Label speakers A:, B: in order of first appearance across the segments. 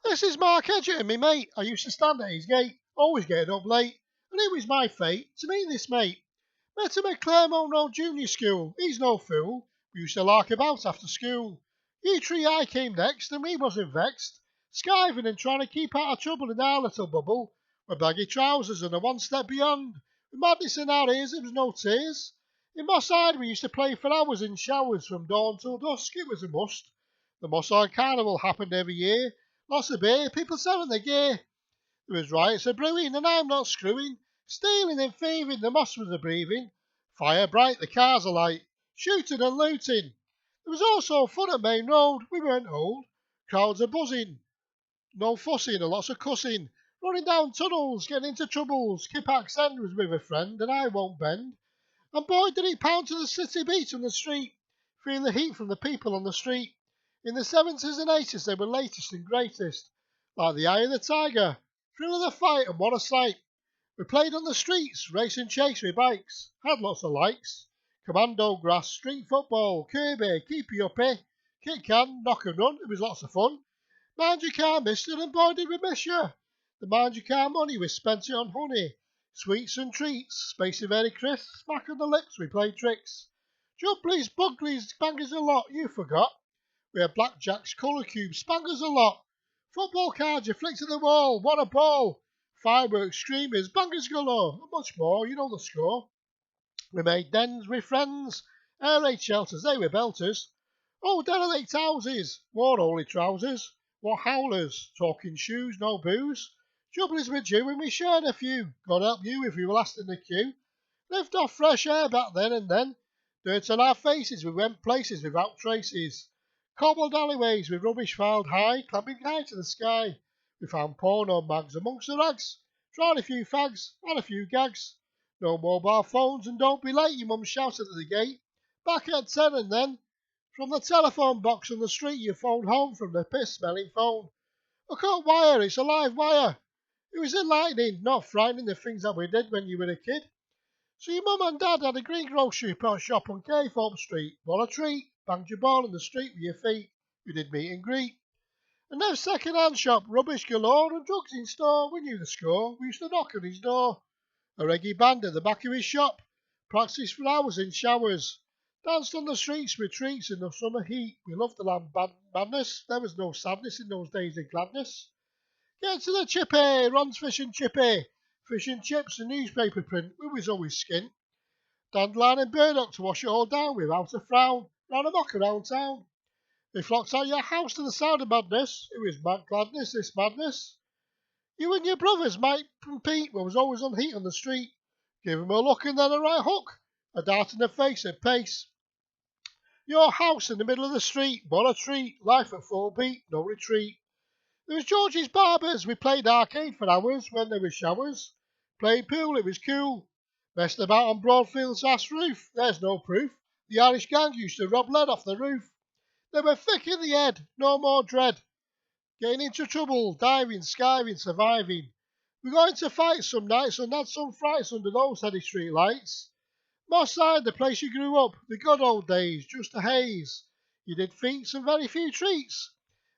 A: This is Mark Egerton, me mate. I used to stand at his gate, always getting up late, and it was my fate to meet this mate. Met him at Claremont Road Junior School. He's no fool. We used to lark about after school. Egerton I came next, and we wasn't vexed, skiving and trying to keep out of trouble in our little bubble, with baggy trousers and a one step beyond. With madness in our ears, there was no tears. In Moss Side, we used to play for hours in showers from dawn till dusk. It was a must. The Moss Side Carnival happened every year. Lots of beer, people selling their gear. There was riots a brewing, and I'm not screwing. Stealing and thieving, the moss was a breathing. Fire bright, the cars alight. Shooting and looting. There was also fun at Main Road, we weren't old. Crowds are buzzing. No fussing and lots of cussing. Running down tunnels, getting into troubles. Kippax End was with a friend, and I won't bend. And boy, did it pound to the city beat on the street. Feel the heat from the people on the street. In the 70s and 80s, they were latest and greatest, like the Eye of the Tiger, Thrill of the Fight, and what a sight. We played on the streets, race and chase with bikes, had lots of likes. Commando grass, street football, Kirby, keep you uppy, kick can, knock and run, it was lots of fun. Mind your car, mister, and boy did we miss you. The mind your car money, we spent it on honey, sweets and treats, spacey very crisp, smack on the lips, we played tricks. Jumblies, buglies, bangers a lot, you forgot. We had blackjacks, colour cubes, spangers a lot. Football cards you flicked at the wall, what a ball. Fireworks, screamers, bangers galore, and much more, you know the score. We made dens with friends, air raid shelters, they were belters. Oh, derelict houses, wore holy trousers, wore howlers, talking shoes, no booze. Jubblies with you and we shared a few, God help you if you were last in the queue. Lived off fresh air back then and then, dirt on our faces, we went places without traces. Cobbled alleyways with rubbish piled high, climbing high to the sky. We found porno mags amongst the rags, tried a few fags, had a few gags. No mobile phones and don't be late, your mum shouted at the gate. Back at 10 and then, from the telephone box on the street you phoned home from the piss-smelling phone. I can't wire, it's a live wire. It was enlightening, not frightening the things that we did when you were a kid. So your mum and dad had a green grocery shop on Caythorpe Street. What a treat. Banged your ball in the street with your feet. We did meet and greet. And no second-hand shop, rubbish galore and drugs in store. We knew the score. We used to knock on his door. A reggae band at the back of his shop. Practiced for hours in showers. Danced on the streets with treats in the summer heat. We loved the land madness. There was no sadness in those days of gladness. Get to the chippy, Ron's fish and chippy. Fish and chips and newspaper print. We was always skint. Dandelion and burdock to wash it all down without a frown. Ran amok around town. They flocked out your house to the sound of madness. It was mad gladness, this madness. You and your brothers might compete, but was always on heat on the street. Give 'em a look and then a right hook. A dart in the face at pace. Your house in the middle of the street. What a treat. Life at full beat, no retreat. There was George's Barbers. We played arcade for hours when there were showers. Played pool, it was cool. Messed about on Broadfield's ass roof. There's no proof. The Irish gang used to rob lead off the roof. They were thick in the head, no more dread. Getting into trouble, diving, skiving, surviving. We got into fights some nights and had some frights under those heady street lights. Moss Side, the place you grew up, the good old days, just a haze. You did feats and very few treats.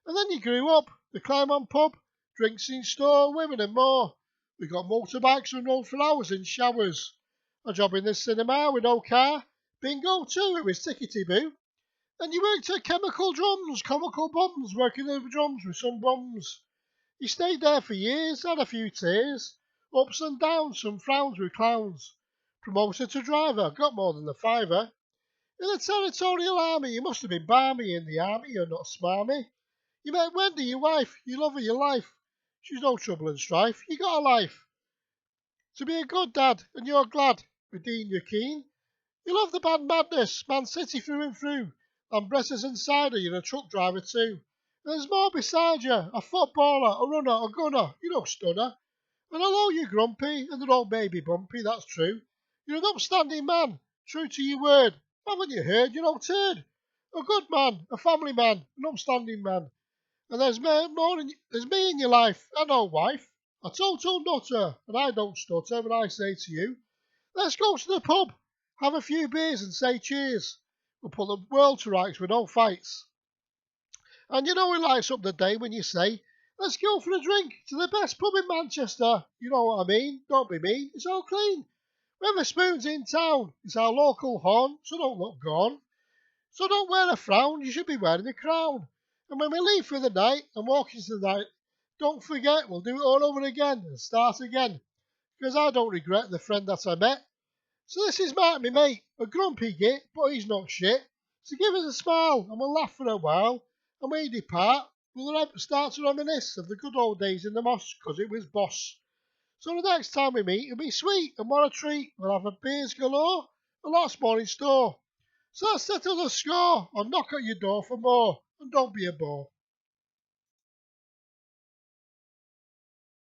A: And then you grew up, the Claremont pub, drinks in store, women and more. We got motorbikes and rode for hours in showers. A job in the cinema with no car. Bingo too, it was tickety-boo. Then you worked at Chemical Drums, comical bums, working the drums with some bums. You stayed there for years, had a few tears, ups and downs, some frowns with clowns. Promoted to driver, got more than the fiver. In the Territorial Army, you must have been balmy in the army, you're not smarmy. You met Wendy, your wife, you love her, your life. She's no trouble and strife, you got a life. To be a good dad, and you're glad, with Dean you're keen. You love the band madness, Man City through and through. And Bressers and cider, you're a truck driver too. And there's more beside you, a footballer, a runner, a gunner, you know stunner. And although you're grumpy, and the old baby bumpy, that's true. You're an upstanding man, true to your word. Haven't you heard, you no turd? A good man, a family man, an upstanding man. And there's me in your life, and no wife. A total nutter, and I don't stutter when I say to you, let's go to the pub, have a few beers and say cheers. We'll put the world to rights with no fights. And you know it lights up the day when you say, Let's go for a drink to the best pub in Manchester. You know what I mean? Don't be mean. It's all clean. Weatherspoon's in town. It's our local haunt, so don't look gone. So don't wear a frown. You should be wearing a crown. And when we leave for the night and walk into the night, don't forget we'll do it all over again and start again. Because I don't regret the friend that I met. So this is Mark, me mate, a grumpy git, but he's not shit. So give us a smile and we'll laugh for a while. And when you depart, we'll start to reminisce of the good old days in the mosque, 'cause it was boss. So the next time we meet, it'll be sweet and what a treat. We'll have a beers galore and lots more in store. So let's settle the score or knock at your door for more. And don't be a bore.